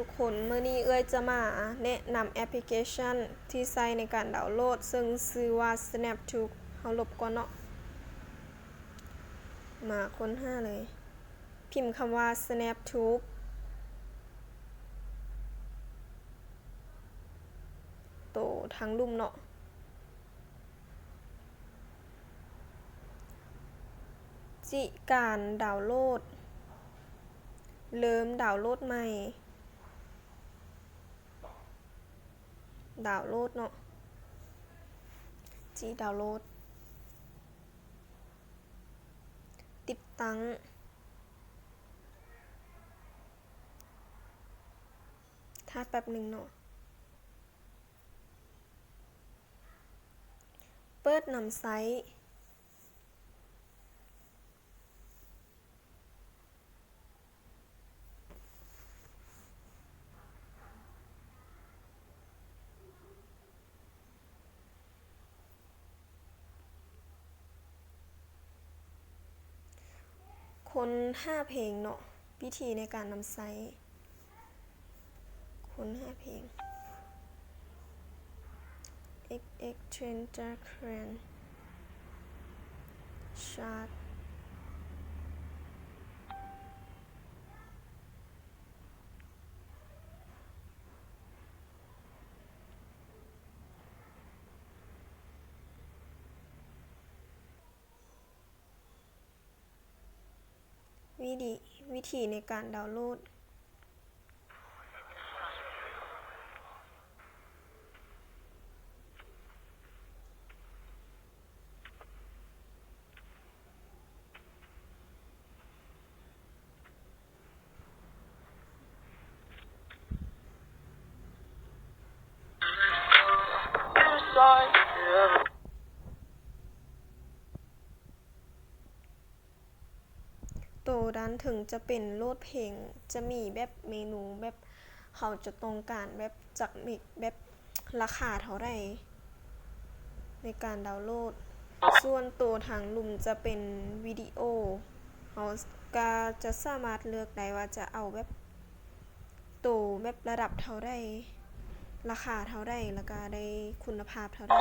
ทุกคนเมื่อนี้เอ้ยจะมาแนะนำแอปพลิเคชันที่ใช้ในการดาวน์โหลดซึ่งชื่อว่า Snaptube เฮาลบก่อนเนาะมาค้นหาเลยพิมพ์คำว่า Snaptube โตทางลุ่มเนาะจิการดาวน์โหลดเริ่มดาวน์โหลดใหม่ดาวน์โหลดเนาะจิดาวน์โหลดติดตั้งถ้าแป๊บหนึ่งเนาะเปิดนำไซต์ค้น5เพลงเนาะวิธีในการนำไซต์ค้น5เพลง XX Trend Chart วิธีในการดาวน์โหลดตัวด้านถึงจะเป็นโหลดเพลงจะมีแบบเมนูแบบเขาจะต้องการแบบจักมิกแบบราคาเท่าไหร่ในการดาวน์โหลดส่วนตัวทางลุ่มจะเป็นวิดีโอเขาก็จะสามารถเลือกได้ว่าจะเอาแบบตัวแบบระดับเท่าใดราคาเท่าใดแล้วก็ได้คุณภาพเท่าใด